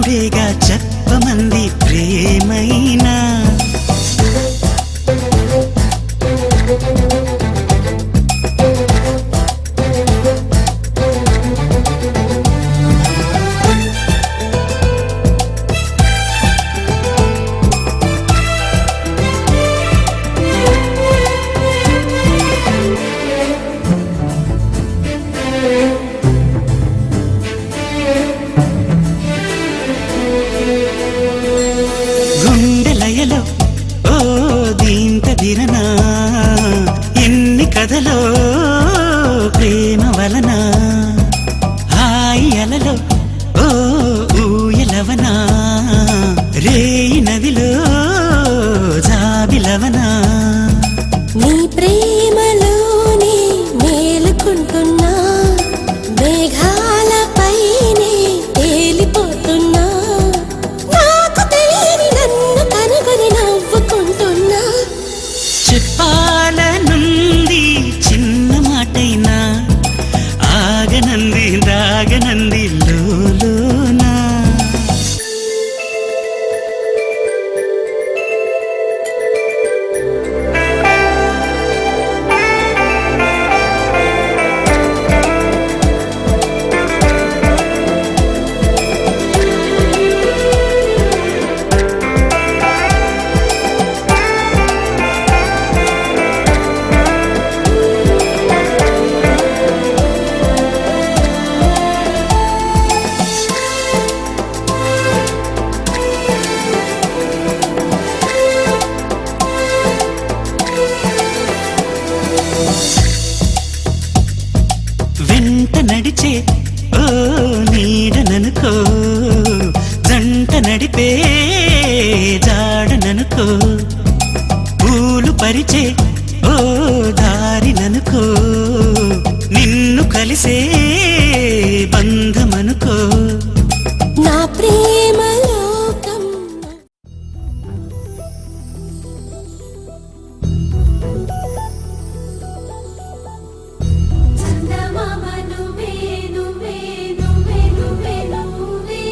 ఊరేగా చెప్పమంది ప్రేమైనా. గుండెలయలో ఓ దీంతదిరనా ఎన్ని కథలో ప్రేమ వలన, హాయి అలలో ఓ ఊయలవనా రేయి నదిలో జాబిలవనా. నీ ప్రేమలోనే మేలుకుంటున్నా, మేఘాలపైనే తేలిపోతున్నా, నాకు తెలియని నన్ను కనుగొని నవ్వుకుంటున్నా. చెప్పాలనుంది చిన్న మాటైనా, ఆగనంది రాగనంది లోలోనా. వెంట నడిచే ఓ నీడననుకో, జంట నడిపే జాడననుకో, పూలు పరిచే ఓ దారిననుకో, నిన్ను కలిసే బంధమనుకో. నా ప్రేమ లోకం చందమామ నువ్వే నువ్వే నువ్వే నువ్వే నువ్వే,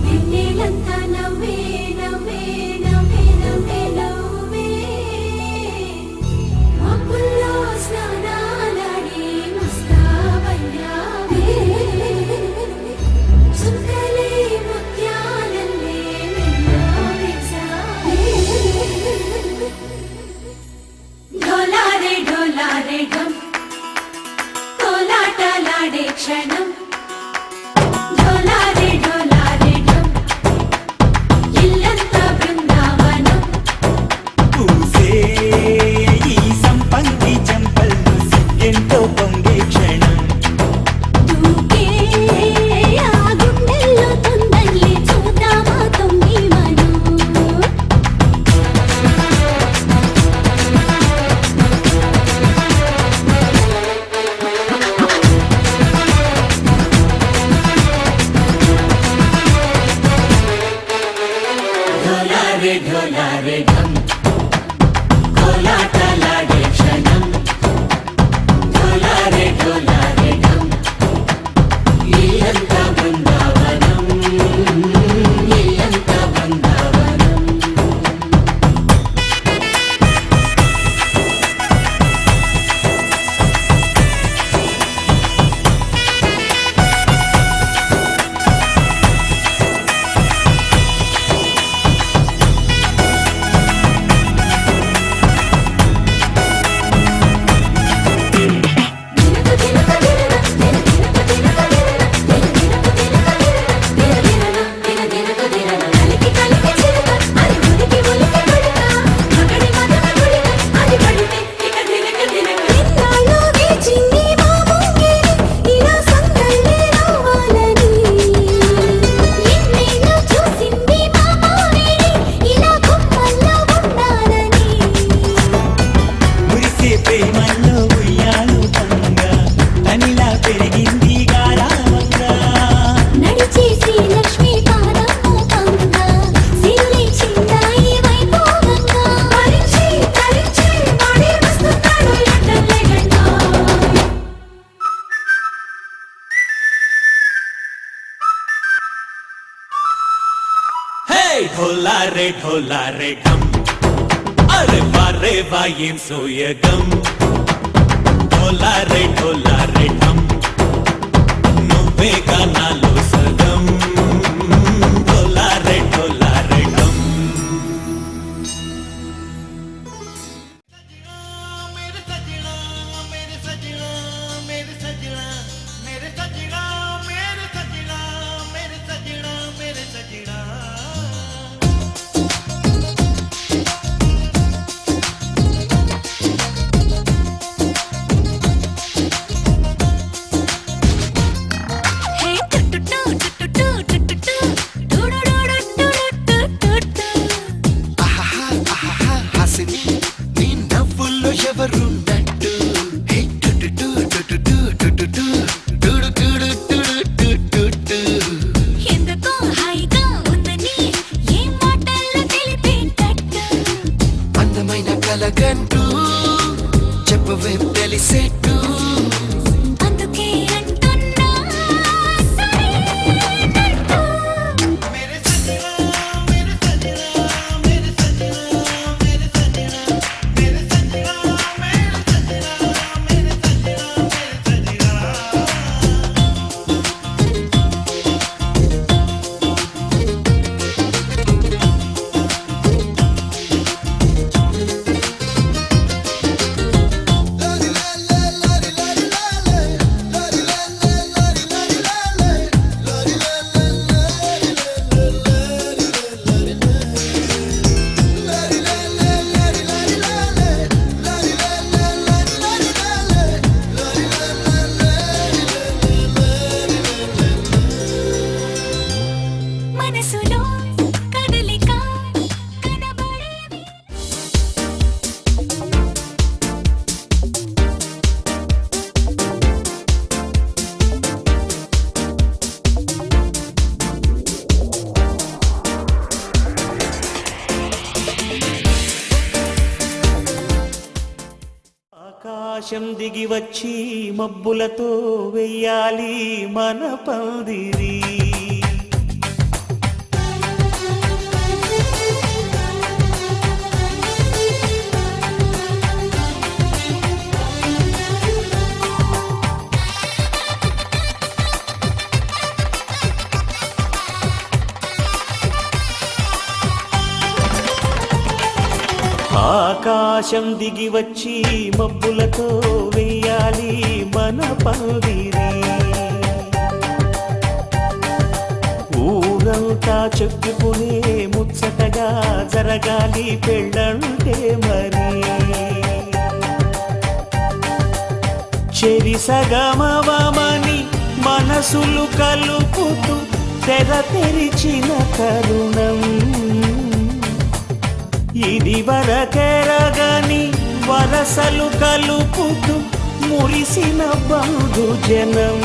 వెన్నెలంతా నవ్వే నవ్వే నవ్వే నవ్వే నవ్వే, మబ్బుల్లో స్నానాలాడి ముస్తాబయ్యావే, చుక్కలే ముత్యాలల్లే వెన్నోవేశావే. ఢోలారే ఢోలారే ఢం కోలాటలాడే క్షణం, ఢోలారే ఢోలారే ఢం ఇల్లంతా బృందావనం. పూసే ఈ సంపంగి చెంపల్లో సిగ్గెంతో పొంగే క్షణం, దూకే ఆ గుండెల్లో తొందరలే చూద్దామా తొంగి మనం. ఢోలారే ఢోలారే ఢం కోలాటలాడే క్షణం, ఢోలారే ఢోలారే ఢం ఇల్లంతా బృందావనం, ఇల్లంతా బృందావనం. ढोला रे ढम अरे बारे वायें सोयगम ढोला रे ढम నువ్వే గానాలో సగం ढोला रे ढम मेरे सजना मेरे सजना मेरे सजना मेरे सजना मेरे सजना मेरे सजना मेरे सजना హే టుటుటు టుటుటు టుటుటు టుడుడుడుడుడుడుడుడు ఆహాహా ఆహాహా హాసిని నీ నవ్వుల్లో ఎవరున్నట్టు హే టుటుటు టుటుటు టుటుటు టుడు టుడు టుడు టుడు ఎందుకో హాయిగా ఉందని ఏ మాటల్లో తెలిపేటట్టు అందమైన కలగంటూ చెప్పవే తెలిసేట్టు అందుకే అంటున్నా సరేనంటూ. मेरे सजना मेरे सजना मेरे सजना मेरे सजना मेरे सजना मेरे सजना मेरे सजना मेरे सजना మనసులో కదలిక కనబడేది ఆకాశం దిగి వచ్చి మబ్బులతో వెయ్యాలి మన పందిరి ఆకాశం దిగి వచ్చి మబ్బులతో వెయ్యాలి మన పందిరి ఊరంతా చెప్పుకునే ముచ్చటగా జరగాలి పెళ్ళంటే మరి చెరి సగమవమని మనసులు కలుపుతూ తెర తెరిచిన తరుణం ఇది వరకెరగని వరసలు కలుపుతూ మురిసిన బంధుజనం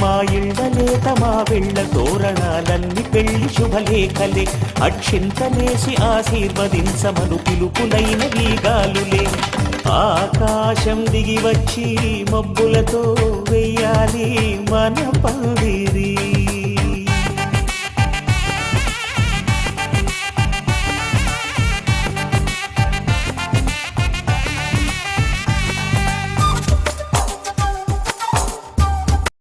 మా ఇళ్ళలేత మా వెళ్ళ తోరణాలన్నీ పెళ్లి శుభలేఖలే అక్షింతలేసి ఆశీర్వదించమను పిలుపులైన వీగాలులే ఆకాశం దిగి వచ్చి మబ్బులతో వెయ్యాలి మన పందిరి